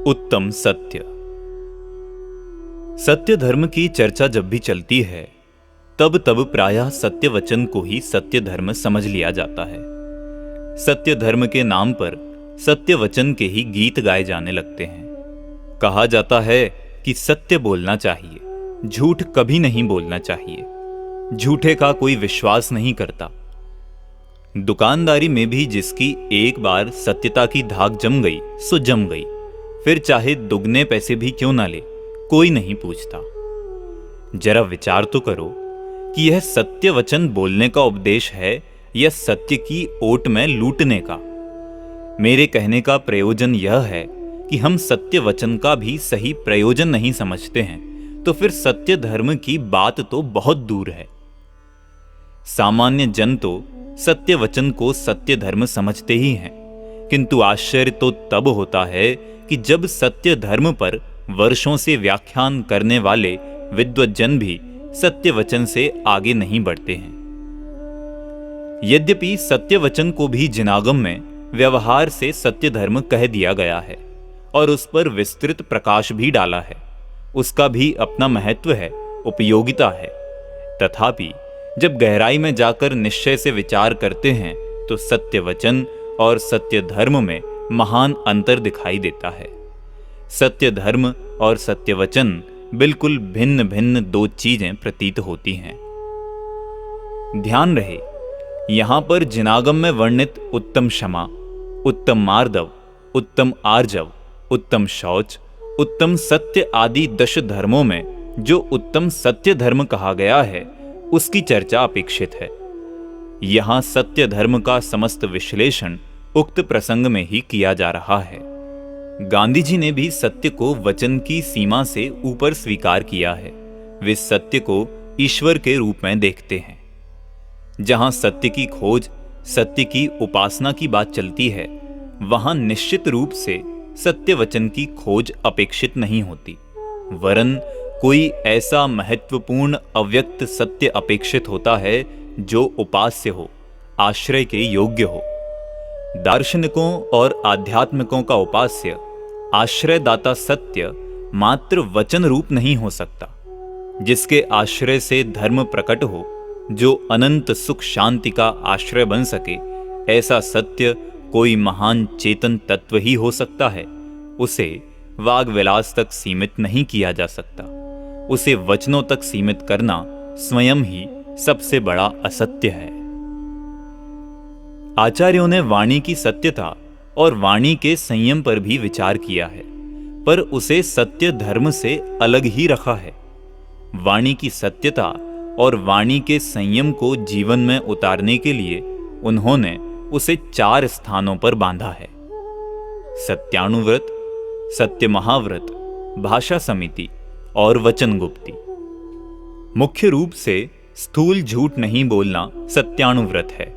उत्तम सत्य। सत्य धर्म की चर्चा जब भी चलती है तब प्रायः सत्य वचन को ही सत्य धर्म समझ लिया जाता है। सत्य धर्म के नाम पर सत्य वचन के ही गीत गाए जाने लगते हैं। कहा जाता है कि सत्य बोलना चाहिए, झूठ कभी नहीं बोलना चाहिए, झूठे का कोई विश्वास नहीं करता। दुकानदारी में भी जिसकी एक बार सत्यता की धाक जम गई सो जम गई, फिर चाहे दुगने पैसे भी क्यों ना ले, कोई नहीं पूछता। जरा विचार तो करो कि यह सत्य वचन बोलने का उपदेश है या सत्य की ओट में लूटने का। मेरे कहने का प्रयोजन यह है कि हम सत्य वचन का भी सही प्रयोजन नहीं समझते हैं तो फिर सत्य धर्म की बात तो बहुत दूर है। सामान्य जन तो सत्य वचन को सत्य धर्म समझते ही हैं, किंतु आश्चर्य तो तब होता है कि जब सत्य धर्म पर वर्षों से व्याख्यान करने वाले विद्वज्जन भी सत्य वचन से आगे नहीं बढ़ते हैं। यद्यपि सत्य वचन को भी जिनागम में व्यवहार से सत्य धर्म कह दिया गया है और उस पर विस्तृत प्रकाश भी डाला है, उसका भी अपना महत्व है, उपयोगिता है। तथापि जब गहराई में जाकर निश्चय से विचार करते हैं तो सत्य वचन और सत्य धर्म में महान अंतर दिखाई देता है। सत्य धर्म और सत्य वचन बिल्कुल भिन्न भिन्न दो चीजें प्रतीत होती हैं। ध्यान रहे, यहां पर जिनागम में वर्णित उत्तम क्षमा, उत्तम मार्दव, उत्तम आर्जव, उत्तम शौच, उत्तम सत्य आदि 10 धर्मों में जो उत्तम सत्य धर्म कहा गया है उसकी चर्चा अपेक्षित है। यहां सत्य धर्म का समस्त विश्लेषण उक्त प्रसंग में ही किया जा रहा है। गांधी जी ने भी सत्य को वचन की सीमा से ऊपर स्वीकार किया है। वे सत्य को ईश्वर के रूप में देखते हैं। जहां सत्य की खोज, सत्य की उपासना की बात चलती है, वहां निश्चित रूप से सत्य वचन की खोज अपेक्षित नहीं होती, वरन कोई ऐसा महत्वपूर्ण अव्यक्त सत्य अपेक्षित होता है जो उपास्य हो, आश्रय के योग्य हो। दार्शनिकों और आध्यात्मिकों का उपास्य आश्रयदाता सत्य मात्र वचन रूप नहीं हो सकता, जिसके आश्रय से धर्म प्रकट हो, जो अनंत सुख शांति का आश्रय बन सके। ऐसा सत्य कोई महान चेतन तत्व ही हो सकता है। उसे वाग विलास तक सीमित नहीं किया जा सकता। उसे वचनों तक सीमित करना स्वयं ही सबसे बड़ा असत्य है। आचार्यों ने वाणी की सत्यता और वाणी के संयम पर भी विचार किया है, पर उसे सत्य धर्म से अलग ही रखा है। वाणी की सत्यता और वाणी के संयम को जीवन में उतारने के लिए उन्होंने उसे 4 स्थानों पर बांधा है: सत्यानुव्रत, सत्य महाव्रत, भाषा समिति और वचन गुप्ती। मुख्य रूप से स्थूल झूठ नहीं बोलना सत्यानुव्रत है।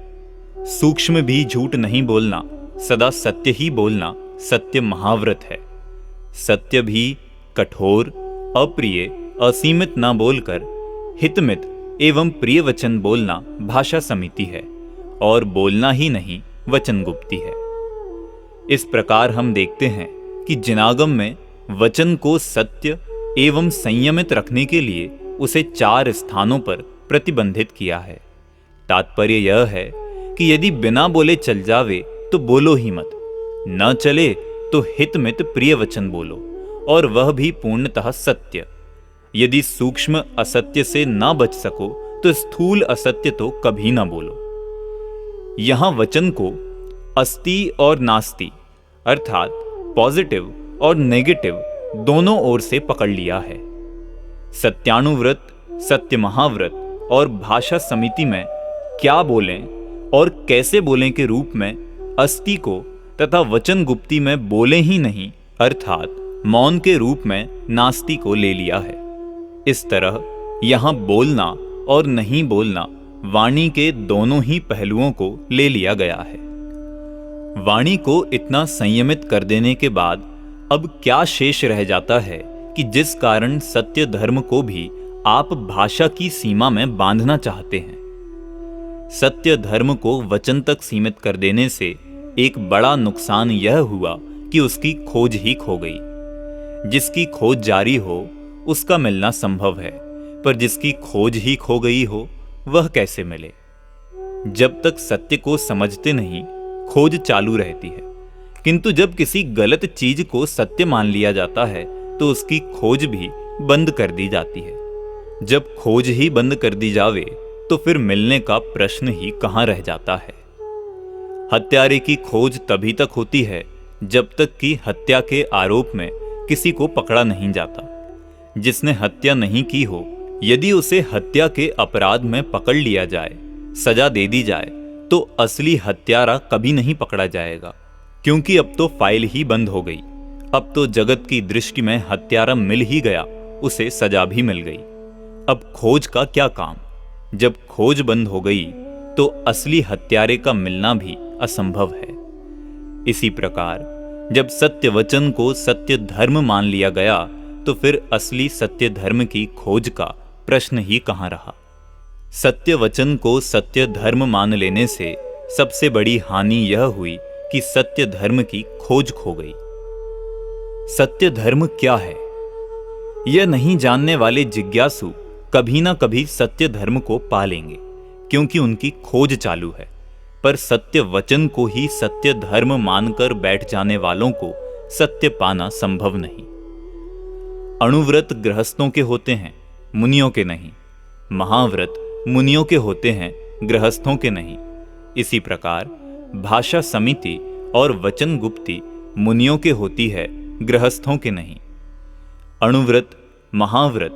सूक्ष्म भी झूठ नहीं बोलना, सदा सत्य ही बोलना सत्य महाव्रत है। सत्य भी कठोर, अप्रिय, असीमित ना बोलकर हितमित एवं प्रिय वचन बोलना भाषा समिति है और बोलना ही नहीं वचन गुप्ती है। इस प्रकार हम देखते हैं कि जिनागम में वचन को सत्य एवं संयमित रखने के लिए उसे 4 स्थानों पर प्रतिबंधित किया है। तात्पर्य यह है कि यदि बिना बोले चल जावे तो बोलो ही मत, न चले तो हितमित प्रिय वचन बोलो, और वह भी पूर्णतः सत्य। यदि सूक्ष्म असत्य से ना बच सको तो स्थूल असत्य तो कभी ना बोलो। यहां वचन को अस्ति और नास्ति अर्थात पॉजिटिव और नेगेटिव दोनों ओर से पकड़ लिया है। सत्यानुव्रत, सत्य महाव्रत और भाषा समिति में क्या बोलें और कैसे बोलें के रूप में अस्ति को तथा वचन गुप्ती में बोले ही नहीं अर्थात मौन के रूप में नास्ति को ले लिया है। इस तरह यहां बोलना और नहीं बोलना वाणी के दोनों ही पहलुओं को ले लिया गया है। वाणी को इतना संयमित कर देने के बाद अब क्या शेष रह जाता है कि जिस कारण सत्य धर्म को भी आप भाषा की सीमा में बांधना चाहते हैं। सत्य धर्म को वचन तक सीमित कर देने से एक बड़ा नुकसान यह हुआ कि उसकी खोज ही खो गई। जिसकी खोज जारी हो उसका मिलना संभव है, पर जिसकी खोज ही खो गई हो वह कैसे मिले। जब तक सत्य को समझते नहीं, खोज चालू रहती है, किंतु जब किसी गलत चीज को सत्य मान लिया जाता है तो उसकी खोज भी बंद कर दी जाती है। जब खोज ही बंद कर दी जावे तो फिर मिलने का प्रश्न ही कहां रह जाता है। हत्यारे की खोज तभी तक होती है जब तक कि हत्या के आरोप में किसी को पकड़ा नहीं जाता। जिसने हत्या नहीं की हो, यदि उसे हत्या के अपराध में पकड़ लिया जाए, सजा दे दी जाए, तो असली हत्यारा कभी नहीं पकड़ा जाएगा, क्योंकि अब तो फाइल ही बंद हो गई। अब तो जगत की दृष्टि में हत्यारा मिल ही गया, उसे सजा भी मिल गई। अब खोज का क्या काम। जब खोज बंद हो गई तो असली हत्यारे का मिलना भी असंभव है। इसी प्रकार जब सत्य वचन को सत्य धर्म मान लिया गया तो फिर असली सत्य धर्म की खोज का प्रश्न ही कहां रहा। सत्य वचन को सत्य धर्म मान लेने से सबसे बड़ी हानि यह हुई कि सत्य धर्म की खोज खो गई। सत्य धर्म क्या है, यह नहीं जानने वाले जिज्ञासु कभी ना कभी सत्य धर्म को पा लेंगे, क्योंकि उनकी खोज चालू है। पर सत्य वचन को ही सत्य धर्म मानकर बैठ जाने वालों को सत्य पाना संभव नहीं। अणुव्रत गृहस्थों के होते हैं, मुनियों के नहीं। महाव्रत मुनियों के होते हैं, गृहस्थों के नहीं। इसी प्रकार भाषा समिति और वचन गुप्ती मुनियों के होती है, गृहस्थों के नहीं। अणुव्रत, महाव्रत,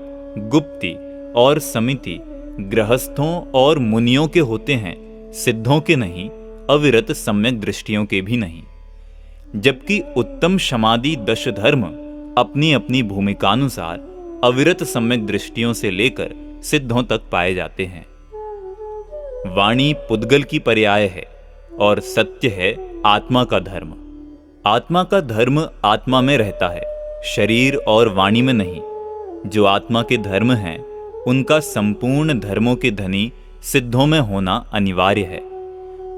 गुप्ती और समिति गृहस्थों और मुनियों के होते हैं, सिद्धों के नहीं, अविरत सम्यक दृष्टियों के भी नहीं। जबकि उत्तम समाधि दश धर्म अपनी अपनी भूमिकानुसार अविरत सम्यक दृष्टियों से लेकर सिद्धों तक पाए जाते हैं। वाणी पुद्गल की पर्याय है और सत्य है आत्मा का धर्म। आत्मा का धर्म आत्मा में रहता है, शरीर और वाणी में नहीं। जो आत्मा के धर्म हैं उनका संपूर्ण धर्मों के धनी सिद्धों में होना अनिवार्य है।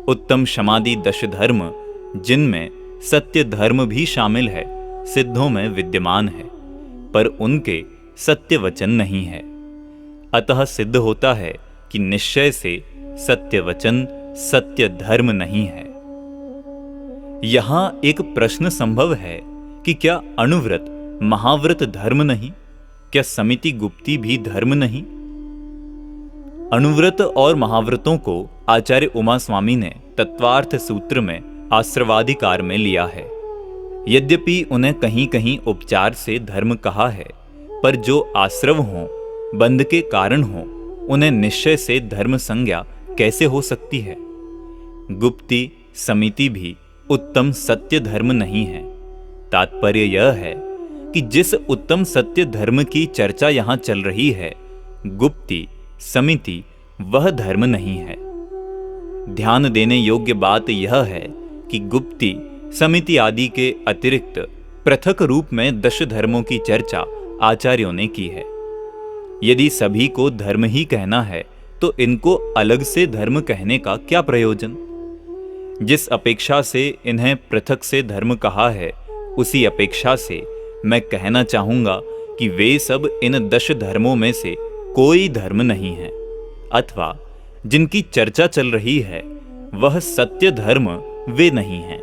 उत्तम समाधि दश धर्म, जिनमें सत्य धर्म भी शामिल है, सिद्धों में विद्यमान है, पर उनके सत्य वचन नहीं है। अतः सिद्ध होता है कि निश्चय से सत्य वचन सत्य धर्म नहीं है। यहां एक प्रश्न संभव है कि क्या अणुव्रत महाव्रत धर्म नहीं, क्या समिति गुप्ती भी धर्म नहीं? अणुव्रत और महाव्रतों को आचार्य उमा स्वामी ने तत्वार्थ सूत्र में आश्रवाधिकार में लिया है। यद्यपि उन्हें कहीं कहीं उपचार से धर्म कहा है, पर जो आश्रव हों, बंध के कारण हों, उन्हें निश्चय से धर्म संज्ञा कैसे हो सकती है? गुप्ती समिति भी उत्तम सत्य धर्म नहीं है। तात्पर्य यह है कि जिस उत्तम सत्य धर्म की चर्चा यहां चल रही है, गुप्ती समिति वह धर्म नहीं है। ध्यान देने योग्य बात यह है कि गुप्ती समिति आदि के अतिरिक्त पृथक रूप में दश धर्मों की चर्चा आचार्यों ने की है। यदि सभी को धर्म ही कहना है तो इनको अलग से धर्म कहने का क्या प्रयोजन? जिस अपेक्षा से इन्हें पृथक से धर्म कहा है, उसी अपेक्षा से मैं कहना चाहूंगा कि वे सब इन दश धर्मों में से कोई धर्म नहीं है, अथवा जिनकी चर्चा चल रही है वह सत्य धर्म वे नहीं हैं।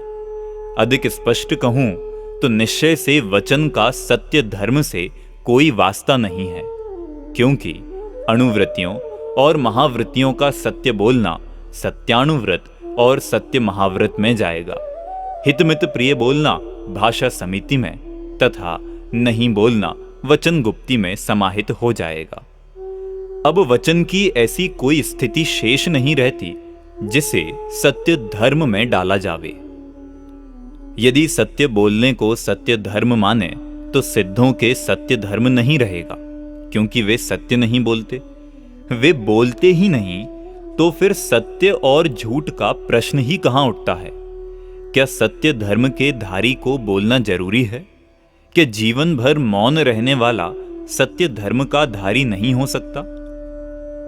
अधिक स्पष्ट कहूं तो निश्चय से वचन का सत्य धर्म से कोई वास्ता नहीं है, क्योंकि अणुवृत्तियों और महावृत्तियों का सत्य बोलना सत्यानुव्रत और सत्य महाव्रत में जाएगा। हितमित प्रिय बोलना भाषा समिति में तथा नहीं बोलना वचन गुप्ती में समाहित हो जाएगा। अब वचन की ऐसी कोई स्थिति शेष नहीं रहती जिसे सत्य धर्म में डाला जावे। यदि सत्य बोलने को सत्य धर्म माने तो सिद्धों के सत्य धर्म नहीं रहेगा, क्योंकि वे सत्य नहीं बोलते। वे बोलते ही नहीं तो फिर सत्य और झूठ का प्रश्न ही कहां उठता है? क्या सत्य धर्म के धारी को बोलना जरूरी है? क्या जीवन भर मौन रहने वाला सत्य धर्म का धारी नहीं हो सकता?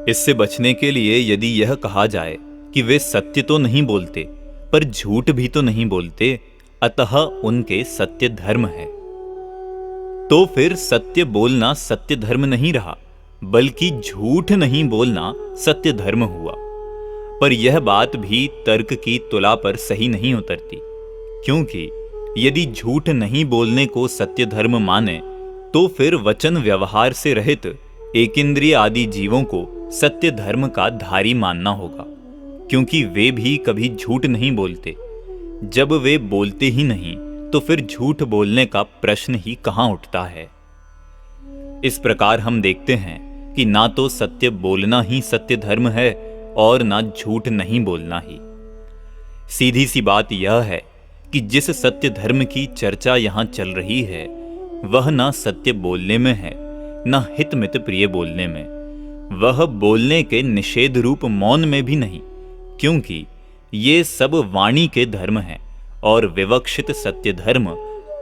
इससे बचने के लिए यदि यह कहा जाए कि वे सत्य तो नहीं बोलते पर झूठ भी तो नहीं बोलते, अतः उनके सत्य धर्म है। तो फिर सत्य बोलना सत्य धर्म नहीं रहा, बल्कि झूठ नहीं बोलना सत्य धर्म हुआ। पर यह बात भी तर्क की तुला पर सही नहीं उतरती, क्योंकि यदि झूठ नहीं बोलने को सत्य धर्म माने तो फिर वचन व्यवहार से रहित एकेंद्रिय आदि जीवों को सत्य धर्म का धारी मानना होगा, क्योंकि वे भी कभी झूठ नहीं बोलते। जब वे बोलते ही नहीं तो फिर झूठ बोलने का प्रश्न ही कहां उठता है। इस प्रकार हम देखते हैं कि ना तो सत्य बोलना ही सत्य धर्म है और ना झूठ नहीं बोलना ही। सीधी सी बात यह है कि जिस सत्य धर्म की चर्चा यहां चल रही है वह ना सत्य बोलने में है, ना हित मित प्रिय बोलने में। वह बोलने के निषेध रूप मौन में भी नहीं, क्योंकि ये सब वाणी के धर्म हैं और विवक्षित सत्य धर्म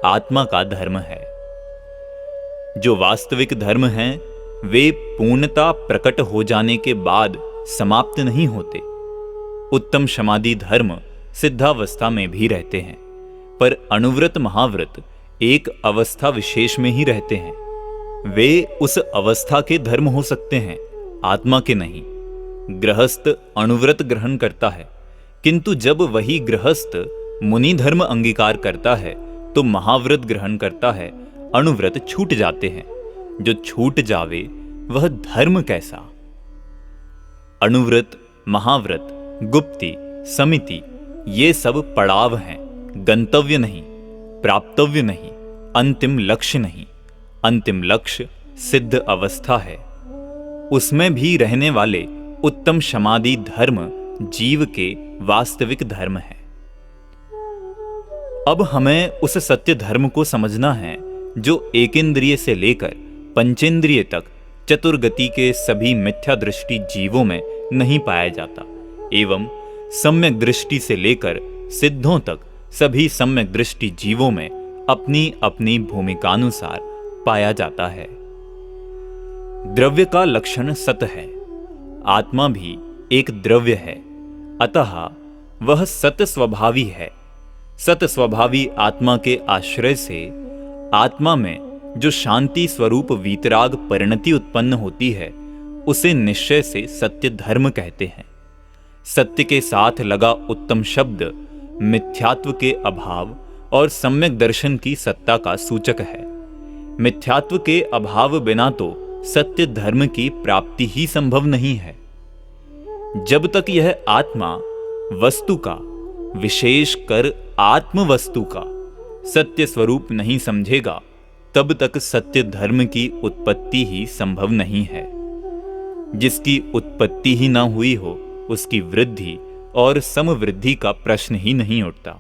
आत्मा का धर्म है। जो वास्तविक धर्म हैं वे पूर्णता प्रकट हो जाने के बाद समाप्त नहीं होते। उत्तम समाधि धर्म सिद्धावस्था में भी रहते हैं, पर अनुव्रत महाव्रत एक अवस्था विशेष में ही रहते हैं। वे उस अवस्था के धर्म हो सकते हैं, आत्मा के नहीं। गृहस्थ अनुव्रत ग्रहण करता है, किंतु जब वही गृहस्थ मुनि धर्म अंगीकार करता है तो महाव्रत ग्रहण करता है, अनुव्रत छूट जाते हैं। जो छूट जावे वह धर्म कैसा। अनुव्रत, महाव्रत, गुप्ति, समिति ये सब पड़ाव हैं, गंतव्य नहीं, प्राप्तव्य नहीं, अंतिम लक्ष्य नहीं। अंतिम लक्ष्य सिद्ध अवस्था है। उसमें भी रहने वाले उत्तम समाधि धर्म जीव के वास्तविक धर्म है। अब हमें उस सत्य धर्म को समझना है जो एकेंद्रिय से लेकर पंचेंद्रिय तक चतुर्गति के सभी मिथ्या दृष्टि जीवों में नहीं पाया जाता, एवं सम्यक दृष्टि से लेकर सिद्धों तक सभी सम्यक दृष्टि जीवों में अपनी अपनी भूमिकानुसार पाया जाता है। द्रव्य का लक्षण सत है, आत्मा भी एक द्रव्य है, अतः वह सत स्वभावी है। सत स्वभावी आत्मा के आश्रय से आत्मा में जो शांति स्वरूप वीतराग परिणति उत्पन्न होती है उसे निश्चय से सत्य धर्म कहते हैं। सत्य के साथ लगा उत्तम शब्द मिथ्यात्व के अभाव और सम्यक दर्शन की सत्ता का सूचक है। मिथ्यात्व के अभाव बिना तो सत्य धर्म की प्राप्ति ही संभव नहीं है। जब तक यह आत्मा वस्तु का, विशेष कर आत्म वस्तु का सत्य स्वरूप नहीं समझेगा, तब तक सत्य धर्म की उत्पत्ति ही संभव नहीं है। जिसकी उत्पत्ति ही ना हुई हो उसकी वृद्धि और समवृद्धि का प्रश्न ही नहीं उठता।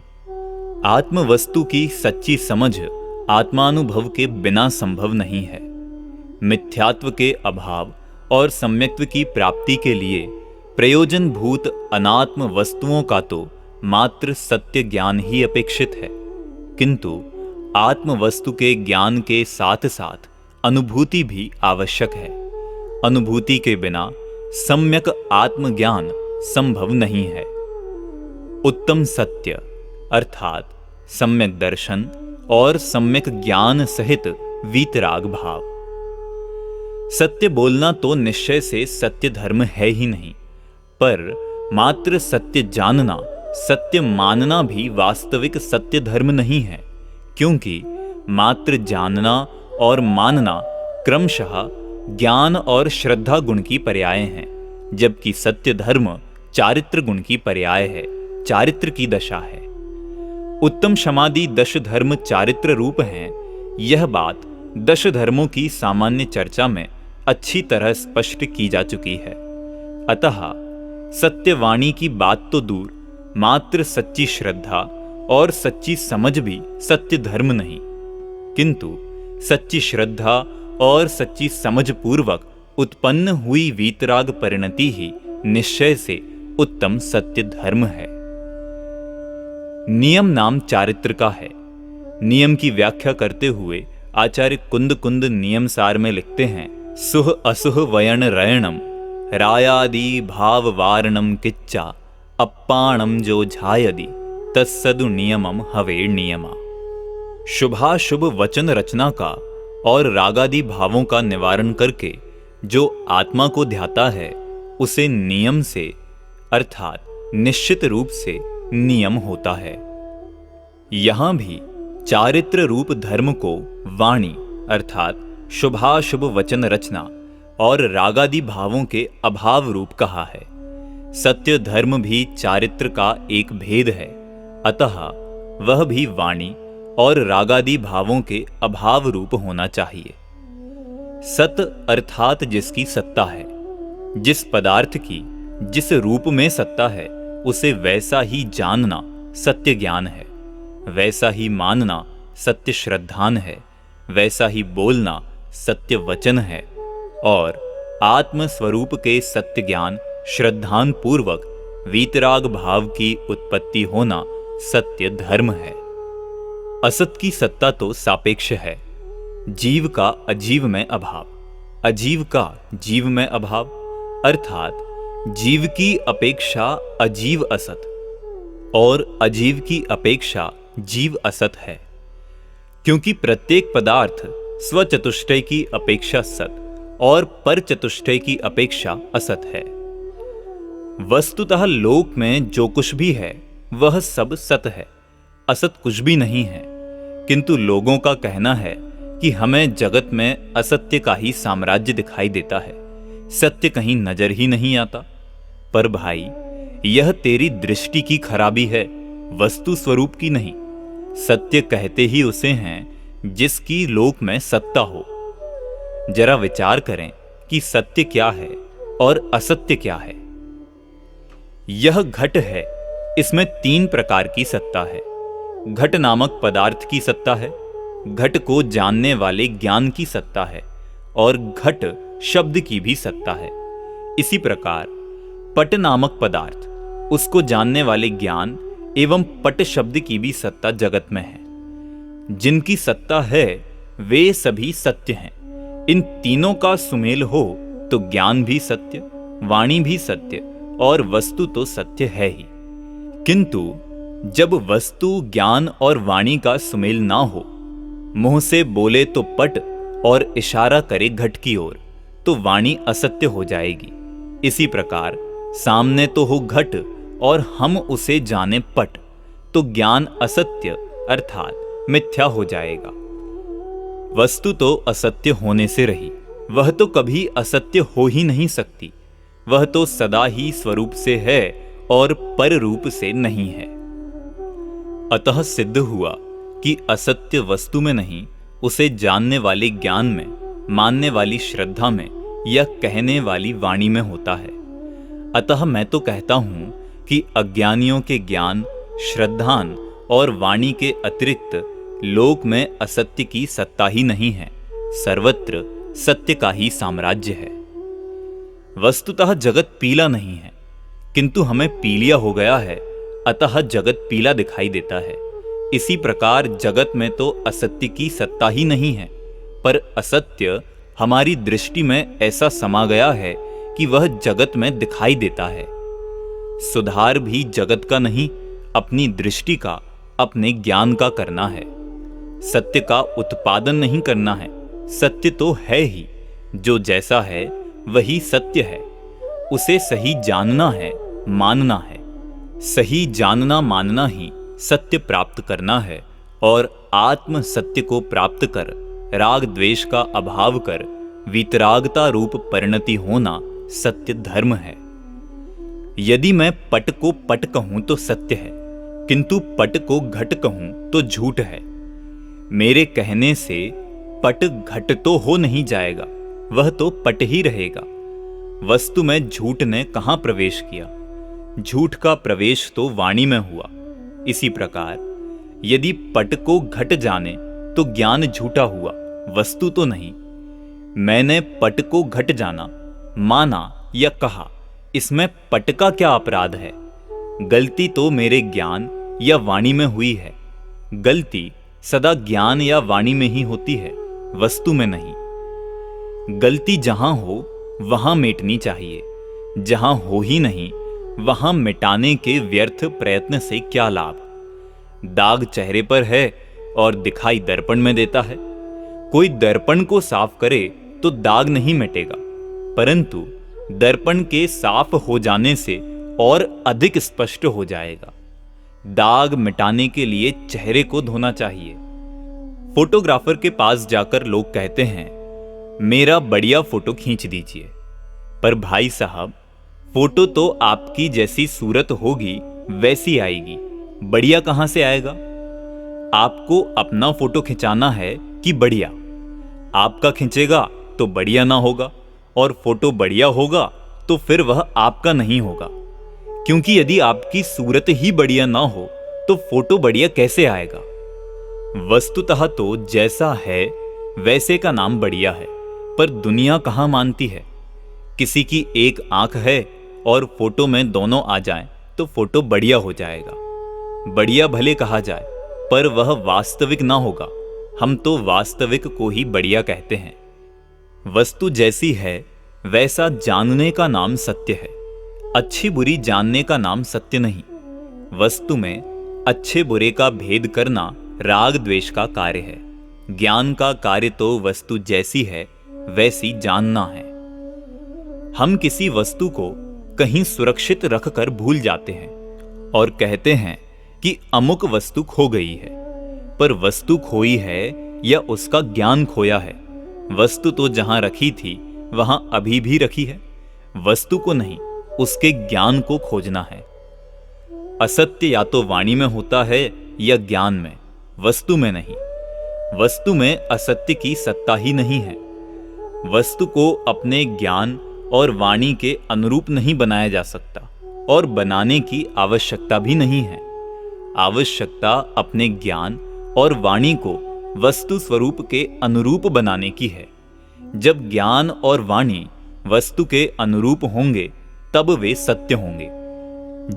आत्म वस्तु की सच्ची समझ आत्मानुभव के बिना संभव नहीं है। मिथ्यात्व के अभाव और सम्यक्त्व की प्राप्ति के लिए प्रयोजन भूत अनात्म वस्तुओं का तो मात्र सत्य ज्ञान ही अपेक्षित है, किंतु आत्म वस्तु के ज्ञान के साथ साथ अनुभूति भी आवश्यक है। अनुभूति के बिना सम्यक आत्मज्ञान संभव नहीं है। उत्तम सत्य अर्थात सम्यक दर्शन और सम्यक ज्ञान सहित वीतराग भाव। सत्य बोलना तो निश्चय से सत्य धर्म है ही नहीं, पर मात्र सत्य जानना, सत्य मानना भी वास्तविक सत्य धर्म नहीं है, क्योंकि मात्र जानना और मानना क्रमशः ज्ञान और श्रद्धा गुण की पर्याय हैं, जबकि सत्य धर्म चारित्र गुण की पर्याय है, चारित्र की दशा है। उत्तम समाधि दश धर्म चारित्र रूप हैं। यह बात दश धर्मों की सामान्य चर्चा में अच्छी तरह स्पष्ट की जा चुकी है। अतः सत्यवाणी की बात तो दूर, मात्र सच्ची श्रद्धा और सच्ची समझ भी सत्य धर्म नहीं, किंतु सच्ची श्रद्धा और सच्ची समझ पूर्वक उत्पन्न हुई वीतराग परिणति ही निश्चय से उत्तम सत्य धर्म है। नियम नाम चारित्र का है। नियम की व्याख्या करते हुए आचार्य कुंद कुंद नियम सार में लिखते हैं, सुह असुह वयन रयणम रायादि भाव वारणम किच्चा अप्पाणम जो झायदि तत्सदु नियमम हवे नियमा। शुभाशुभ वचन रचना का और रागादि भावों का निवारण करके जो आत्मा को ध्याता है उसे नियम से अर्थात निश्चित रूप से नियम होता है। यहां भी चारित्र रूप धर्म को वाणी अर्थात शुभाशुभ वचन रचना और रागादि भावों के अभाव रूप कहा है। सत्य धर्म भी चारित्र का एक भेद है, अतः वह भी वाणी और रागादि भावों के अभाव रूप होना चाहिए। सत अर्थात जिसकी सत्ता है, जिस पदार्थ की जिस रूप में सत्ता है उसे वैसा ही जानना सत्य ज्ञान है, वैसा ही मानना सत्य श्रद्धान है, वैसा ही बोलना सत्य वचन है और आत्म स्वरूप के सत्य ज्ञान श्रद्धान पूर्वक वीतराग भाव की उत्पत्ति होना सत्य धर्म है। असत की सत्ता तो सापेक्ष है, जीव का अजीव में अभाव, अजीव का जीव में अभाव अर्थात जीव की अपेक्षा अजीव असत और अजीव की अपेक्षा जीव असत है, क्योंकि प्रत्येक पदार्थ स्वचतुष्टय की अपेक्षा सत और पर चतुष्टय की अपेक्षा असत है। वस्तुतः लोक में जो कुछ भी है वह सब सत है, असत कुछ भी नहीं है, किंतु लोगों का कहना है कि हमें जगत में असत्य का ही साम्राज्य दिखाई देता है, सत्य कहीं नजर ही नहीं आता। पर भाई, यह तेरी दृष्टि की खराबी है, वस्तु स्वरूप की नहीं। सत्य कहते ही उसे हैं जिसकी लोक में सत्ता हो। जरा विचार करें कि सत्य क्या है और असत्य क्या है। यह घट है, इसमें 3 प्रकार की सत्ता है। घट नामक पदार्थ की सत्ता है, घट को जानने वाले ज्ञान की सत्ता है और घट शब्द की भी सत्ता है। इसी प्रकार पट नामक पदार्थ, उसको जानने वाले ज्ञान एवं पट शब्द की भी सत्ता जगत में है। जिनकी सत्ता है वे सभी सत्य हैं। इन तीनों का सुमेल हो तो ज्ञान भी सत्य, वाणी भी सत्य और वस्तु तो सत्य है ही। किंतु जब वस्तु ज्ञान और वाणी का सुमेल ना हो, मुंह से बोले तो पट और इशारा करे घट की ओर, तो वाणी असत्य हो जाएगी। इसी प्रकार सामने तो हो घट और हम उसे जाने पट, तो ज्ञान असत्य अर्थात मिथ्या हो जाएगा। वस्तु तो असत्य होने से रही, वह तो कभी असत्य हो ही नहीं सकती। वह तो सदा ही स्वरूप से है और पर रूप से नहीं है। अतः सिद्ध हुआ कि असत्य वस्तु में नहीं, उसे जानने वाले ज्ञान में, मानने वाली श्रद्धा में या कहने वाली वाणी में होता है। अतः मैं तो कहता हूं कि अज्ञानियों के ज्ञान, श्रद्धान और वाणी के अतिरिक्त लोक में असत्य की सत्ता ही नहीं है, सर्वत्र सत्य का ही साम्राज्य है। वस्तुतः जगत पीला नहीं है, किंतु हमें पीलिया हो गया है, अतः जगत पीला दिखाई देता है। इसी प्रकार जगत में तो असत्य की सत्ता ही नहीं है, पर असत्य हमारी दृष्टि में ऐसा समा गया है कि वह जगत में दिखाई देता है। सुधार भी जगत का नहीं, अपनी दृष्टि का, अपने ज्ञान का करना है। सत्य का उत्पादन नहीं करना है, सत्य तो है ही, जो जैसा है वही सत्य है। उसे सही जानना है, मानना है। सही जानना मानना ही सत्य प्राप्त करना है और आत्म सत्य को प्राप्त कर राग द्वेष का अभाव कर वीतरागता रूप परिणति होना सत्य धर्म है। यदि मैं पट को पट कहूं तो सत्य है, किंतु पट को घट कहूं तो झूठ है। मेरे कहने से पट घट तो हो नहीं जाएगा, वह तो पट ही रहेगा। वस्तु में झूठ ने कहां प्रवेश किया? झूठ का प्रवेश तो वाणी में हुआ। इसी प्रकार यदि पट को घट जाने तो ज्ञान झूठा हुआ, वस्तु तो नहीं। मैंने पट को घट जाना, माना या कहा, इसमें पट का क्या अपराध है? गलती तो मेरे ज्ञान या वाणी में हुई है। गलती सदा ज्ञान या वाणी में ही होती है, वस्तु में नहीं। गलती जहां हो वहां मिटनी चाहिए, जहां हो ही नहीं वहां मिटाने के व्यर्थ प्रयत्न से क्या लाभ? दाग चेहरे पर है और दिखाई दर्पण में देता है। कोई दर्पण को साफ करे तो दाग नहीं मिटेगा, परंतु दर्पण के साफ हो जाने से और अधिक स्पष्ट हो जाएगा। दाग मिटाने के लिए चेहरे को धोना चाहिए। फोटोग्राफर के पास जाकर लोग कहते हैं, मेरा बढ़िया फोटो खींच दीजिए। पर भाई साहब, फोटो तो आपकी जैसी सूरत होगी वैसी आएगी, बढ़िया कहां से आएगा? आपको अपना फोटो खिंचाना है कि बढ़िया? आपका खिंचेगा तो बढ़िया ना होगा, और फोटो बढ़िया होगा तो फिर वह आपका नहीं होगा, क्योंकि यदि आपकी सूरत ही बढ़िया ना हो तो फोटो बढ़िया कैसे आएगा? वस्तुतः तो जैसा है वैसे का नाम बढ़िया है, पर दुनिया कहां मानती है। किसी की एक आंख है और फोटो में दोनों आ जाएं तो फोटो बढ़िया हो जाएगा। बढ़िया भले कहा जाए, पर वह वास्तविक ना होगा। हम तो वास्तविक को ही बढ़िया कहते हैं। वस्तु जैसी है वैसा जानने का नाम सत्य है, अच्छी बुरी जानने का नाम सत्य नहीं। वस्तु में अच्छे बुरे का भेद करना राग द्वेष का कार्य है। ज्ञान का कार्य तो वस्तु जैसी है वैसी जानना है। हम किसी वस्तु को कहीं सुरक्षित रखकर भूल जाते हैं और कहते हैं कि अमुक वस्तु खो गई है, पर वस्तु खोई है या उसका ज्ञान खोया है? वस्तु तो जहां रखी थी वहां अभी भी रखी है। वस्तु को नहीं, उसके ज्ञान को खोजना है। असत्य या तो वाणी में होता है या ज्ञान में, वस्तु में नहीं। वस्तु में असत्य की सत्ता ही नहीं है। वस्तु को अपने ज्ञान और वाणी के अनुरूप नहीं बनाया जा सकता, और बनाने की आवश्यकता भी नहीं है। आवश्यकता अपने ज्ञान और वाणी को वस्तु स्वरूप के अनुरूप बनाने की है। जब ज्ञान और वाणी वस्तु के अनुरूप होंगे तब वे सत्य होंगे।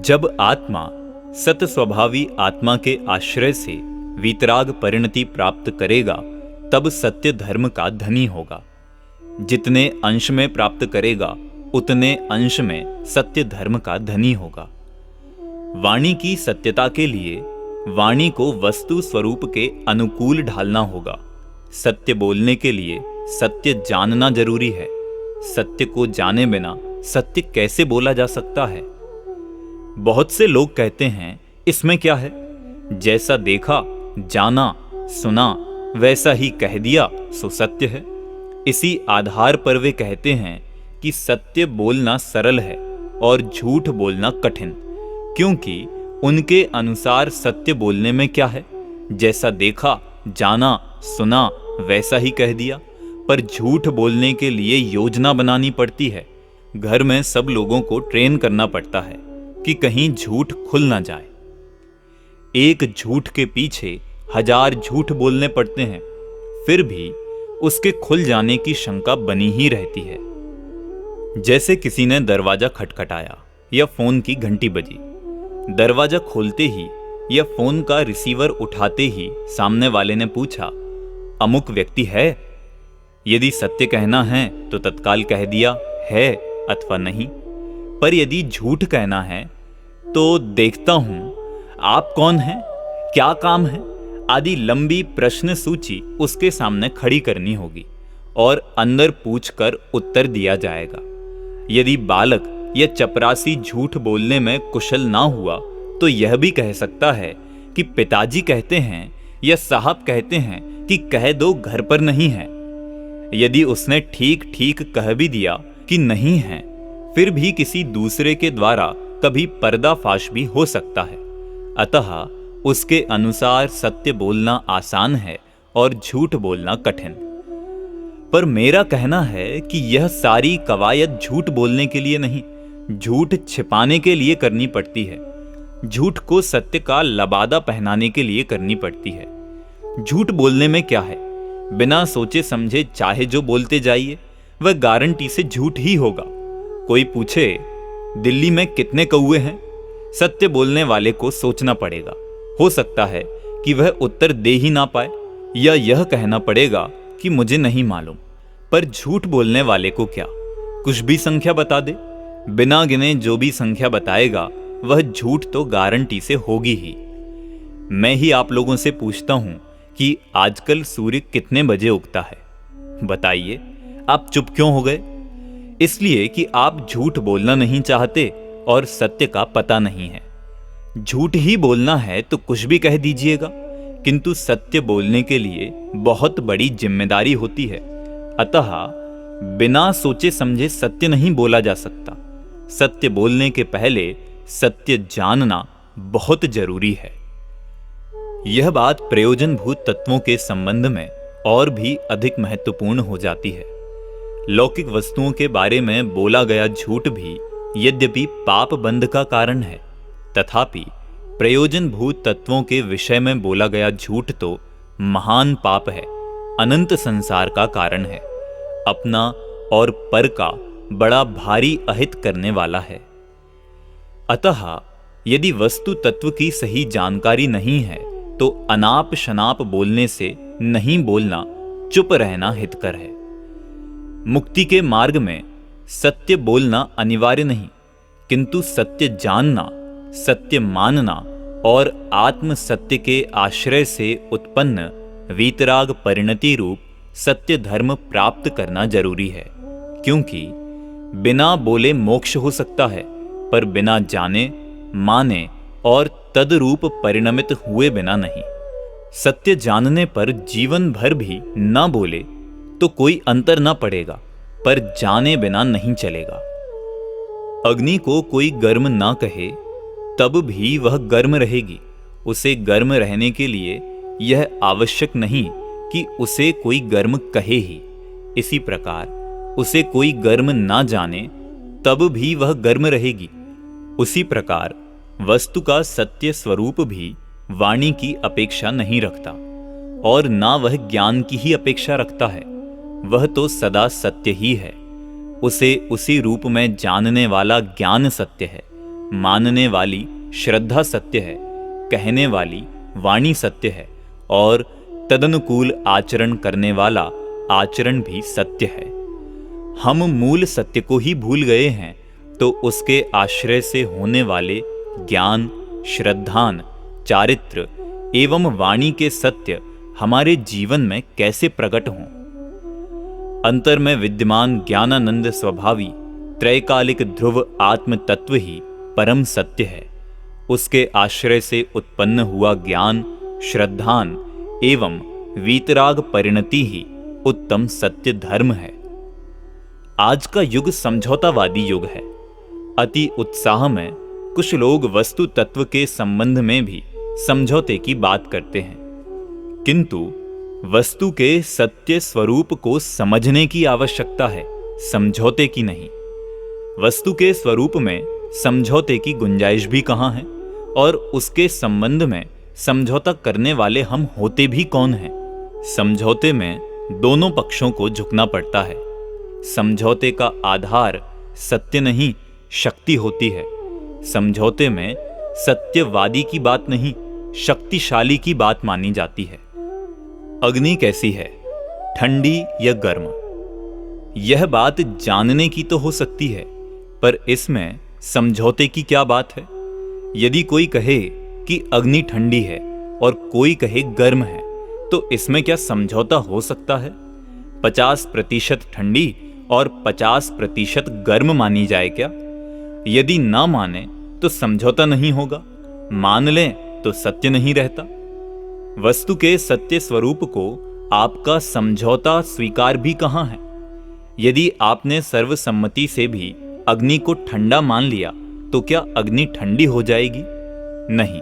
जब आत्मा सत स्वभावी आत्मा के आश्रय से वीतराग परिणति प्राप्त करेगा तब सत्य धर्म का धनी होगा। जितने अंश में प्राप्त करेगा उतने अंश में सत्य धर्म का धनी होगा। वाणी की सत्यता के लिए वाणी को वस्तु स्वरूप के अनुकूल ढालना होगा। सत्य बोलने के लिए सत्य जानना जरूरी है। सत्य को जाने बिना सत्य कैसे बोला जा सकता है? बहुत से लोग कहते हैं, इसमें क्या है, जैसा देखा, जाना, सुना वैसा ही कह दिया सो सत्य है। इसी आधार पर वे कहते हैं कि सत्य बोलना सरल है और झूठ बोलना कठिन, क्योंकि उनके अनुसार सत्य बोलने में क्या है, जैसा देखा, जाना, सुना वैसा ही कह दिया। पर झूठ बोलने के लिए योजना बनानी पड़ती है। घर में सब लोगों को ट्रेन करना पड़ता है कि कहीं झूठ खुल ना जाए। एक झूठ के पीछे 1000 झूठ बोलने पड़ते हैं, फिर भी उसके खुल जाने की शंका बनी ही रहती है। जैसे किसी ने दरवाजा खटखटाया या फोन की घंटी बजी। दरवाजा खोलते ही या फोन का रिसीवर उठाते ही सामने वाले ने पूछा, अमुक व्यक्ति है? यदि सत्य कहना है तो तत्काल कह दिया है अथवा नहीं। पर यदि झूठ कहना है तो देखता हूं, आप कौन हैं, क्या काम है आदि लंबी प्रश्न सूची उसके सामने खड़ी करनी होगी और अंदर पूछकर उत्तर दिया जाएगा। यदि बालक या चपरासी झूठ बोलने में कुशल ना हुआ तो यह भी कह सकता है कि पिताजी कहते हैं या साहब कहते हैं कि कह दो घर पर नहीं है। यदि उसने ठीक ठीक कह भी दिया कि नहीं है, फिर भी किसी दूसरे के द्वारा कभी पर्दाफाश भी हो सकता है। अतः उसके अनुसार सत्य बोलना आसान है और झूठ बोलना कठिन। पर मेरा कहना है कि यह सारी कवायद झूठ बोलने के लिए नहीं, झूठ छिपाने के लिए करनी पड़ती है। झूठ को सत्य का लबादा पहनाने के लिए करनी पड़ती है। झूठ बोलने में क्या है, बिना सोचे समझे चाहे जो बोलते जाइए, वह गारंटी से झूठ ही होगा। कोई पूछे दिल्ली में कितने कौवे हैं, सत्य बोलने वाले को सोचना पड़ेगा। हो सकता है कि वह उत्तर दे ही ना पाए, या यह कहना पड़ेगा कि मुझे नहीं मालूम। पर झूठ बोलने वाले को क्या, कुछ भी संख्या बता दे, बिना गिने जो भी संख्या बताएगा वह झूठ तो गारंटी से होगी ही। मैं ही आप लोगों से पूछता हूं कि आजकल सूर्य कितने बजे उगता है। बताइए, आप चुप क्यों हो गए? इसलिए कि आप झूठ बोलना नहीं चाहते और सत्य का पता नहीं है। झूठ ही बोलना है तो कुछ भी कह दीजिएगा, किंतु सत्य बोलने के लिए बहुत बड़ी जिम्मेदारी होती है। अतः बिना सोचे समझे सत्य नहीं बोला जा सकता। सत्य बोलने के पहले सत्य जानना बहुत जरूरी है। यह बात प्रयोजनभूत तत्वों के संबंध में और भी अधिक महत्वपूर्ण हो जाती है। लौकिक वस्तुओं के बारे में बोला गया झूठ भी यद्यपि पाप बंध का कारण है, तथापि प्रयोजनभूत तत्वों के विषय में बोला गया झूठ तो महान पाप है, अनंत संसार का कारण है, अपना और पर का बड़ा भारी अहित करने वाला है। अतः यदि वस्तु तत्व की सही जानकारी नहीं है तो अनाप शनाप बोलने से नहीं बोलना, चुप रहना हितकर है। मुक्ति के मार्ग में सत्य बोलना अनिवार्य नहीं, किंतु सत्य जानना, सत्य मानना और आत्म सत्य के आश्रय से उत्पन्न वीतराग परिणति रूप सत्य धर्म प्राप्त करना जरूरी है। क्योंकि बिना बोले मोक्ष हो सकता है, पर बिना जाने, माने और तदरूप परिणमित हुए बिना नहीं। सत्य जानने पर जीवन भर भी न बोले तो कोई अंतर न पड़ेगा, पर जाने बिना नहीं चलेगा। अग्नि को कोई गर्म ना कहे तब भी वह गर्म रहेगी। उसे गर्म रहने के लिए यह आवश्यक नहीं कि उसे कोई गर्म कहे ही। इसी प्रकार उसे कोई गर्म ना जाने तब भी वह गर्म रहेगी। उसी प्रकार वस्तु का सत्य स्वरूप भी वाणी की अपेक्षा नहीं रखता और ना वह ज्ञान की ही अपेक्षा रखता है। वह तो सदा सत्य ही है। उसे उसी रूप में जानने वाला ज्ञान सत्य है, मानने वाली श्रद्धा सत्य है, कहने वाली वाणी सत्य है और तदनुकूल आचरण करने वाला आचरण भी सत्य है। हम मूल सत्य को ही भूल गए हैं तो उसके आश्रय से होने वाले ज्ञान, श्रद्धान, चारित्र एवं वाणी के सत्य हमारे जीवन में कैसे प्रकट हों? अंतर में विद्यमान ज्ञानानंद स्वभावी त्रैकालिक ध्रुव आत्म तत्व ही परम सत्य है। उसके आश्रय से उत्पन्न हुआ ज्ञान, श्रद्धान एवं वीतराग परिणति ही उत्तम सत्य धर्म है। आज का युग समझौतावादी युग है। अति उत्साह में कुछ लोग वस्तु तत्व के संबंध में भी समझौते की बात करते हैं, किंतु वस्तु के सत्य स्वरूप को समझने की आवश्यकता है, समझौते की नहीं। वस्तु के स्वरूप में समझौते की गुंजाइश भी कहाँ है और उसके संबंध में समझौता करने वाले हम होते भी कौन हैं? समझौते में दोनों पक्षों को झुकना पड़ता है। समझौते का आधार सत्य नहीं, शक्ति होती है। समझौते में सत्यवादी की बात नहीं, शक्तिशाली की बात मानी जाती है। अग्नि कैसी है, ठंडी या गर्म? यह बात जानने की तो हो सकती है, पर इसमें समझौते की क्या बात है? यदि कोई कहे कि अग्नि ठंडी है और कोई कहे गर्म है, तो इसमें क्या समझौता हो सकता है? 50% ठंडी और 50% गर्म मानी जाए क्या? यदि ना माने तो समझौता नहीं होगा, मान लें तो सत्य नहीं रहता। वस्तु के सत्य स्वरूप को आपका समझौता स्वीकार भी कहाँ है? यदि आपने सर्वसम्मति से भी अग्नि को ठंडा मान लिया तो क्या अग्नि ठंडी हो जाएगी? नहीं,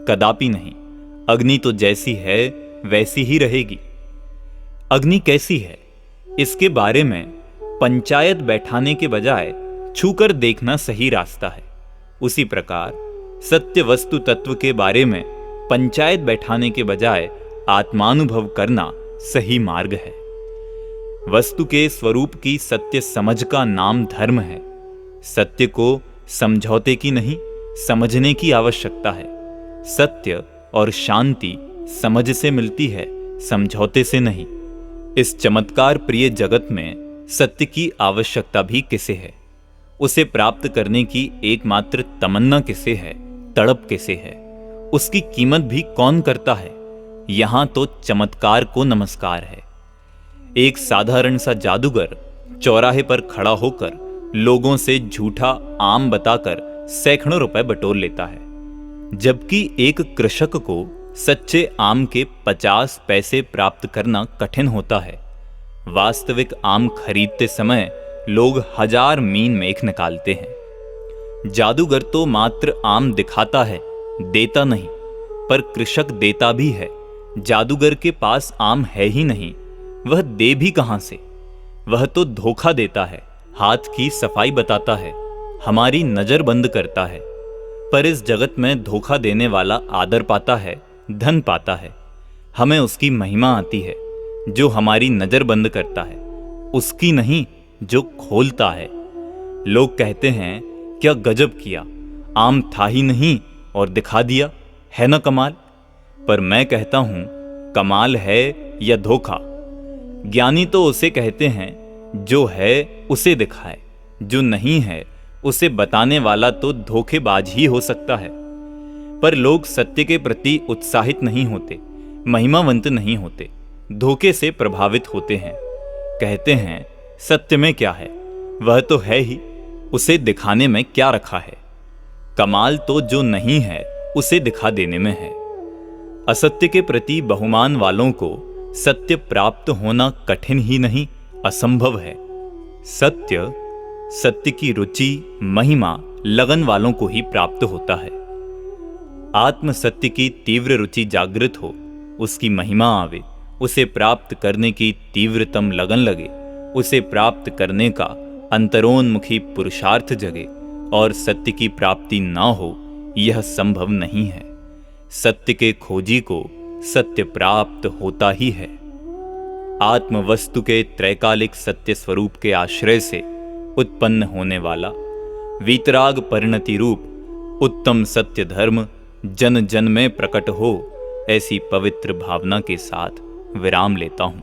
कदापि नहीं। अग्नि तो जैसी है वैसी ही रहेगी। अग्नि कैसी है, इसके बारे में पंचायत बैठाने के बजाय छूकर देखना सही रास्ता है। उसी प्रकार सत्य वस्तु तत्व के बारे में पंचायत बैठाने के बजाय आत्मानुभव करना सही मार्ग है। वस्तु के स्वरूप की सत्य समझ का नाम धर्म है। सत्य को समझौते की नहीं, समझने की आवश्यकता है। सत्य और शांति समझ से मिलती है, समझौते से नहीं। इस चमत्कार प्रिय जगत में सत्य की आवश्यकता भी किसे है? उसे प्राप्त करने की एकमात्र तमन्ना किसे है? तड़प किसे है? उसकी कीमत भी कौन करता है? यहां तो चमत्कार को नमस्कार है। एक साधारण सा जादूगर चौराहे पर खड़ा होकर लोगों से झूठा आम बताकर सैकड़ों रुपए बटोर लेता है, जबकि एक कृषक को सच्चे आम के 50 पैसे प्राप्त करना कठिन होता है। वास्तविक आम खरीदते समय लोग 1000 मीन मेख निकालते हैं। जादूगर तो मात्र आम दिखाता है, देता नहीं, पर कृषक देता भी है। जादूगर के पास आम है ही नहीं, वह दे भी कहां से? वह तो धोखा देता है, हाथ की सफाई बताता है, हमारी नजर बंद करता है। पर इस जगत में धोखा देने वाला आदर पाता है, धन पाता है। हमें उसकी महिमा आती है जो हमारी नजर बंद करता है, उसकी नहीं जो खोलता है। लोग कहते हैं क्या गजब किया, आम था ही नहीं और दिखा दिया, है ना कमाल? पर मैं कहता हूं कमाल है या धोखा। ज्ञानी तो उसे कहते हैं जो है उसे दिखाए, जो नहीं है उसे बताने वाला तो धोखेबाज ही हो सकता है। पर लोग सत्य के प्रति उत्साहित नहीं होते, महिमावंत नहीं होते, धोखे से प्रभावित होते हैं। कहते हैं सत्य में क्या है, वह तो है ही, उसे दिखाने में क्या रखा है। कमाल तो जो नहीं है उसे दिखा देने में है। असत्य के प्रति बहुमान वालों को सत्य प्राप्त होना कठिन ही नहीं, असंभव है। सत्य की रुचि, महिमा, लगन वालों को ही प्राप्त होता है। आत्म सत्य की तीव्र रुचि जागृत हो, उसकी महिमा आवे, उसे प्राप्त करने की तीव्रतम लगन लगे, उसे प्राप्त करने का अंतरोन्मुखी पुरुषार्थ जगे और सत्य की प्राप्ति ना हो, यह संभव नहीं है। सत्य के खोजी को सत्य प्राप्त होता ही है। आत्म वस्तु के त्रैकालिक सत्य स्वरूप के आश्रय से उत्पन्न होने वाला वीतराग परिणति रूप उत्तम सत्य धर्म जन जन में प्रकट हो, ऐसी पवित्र भावना के साथ विराम लेता हूं।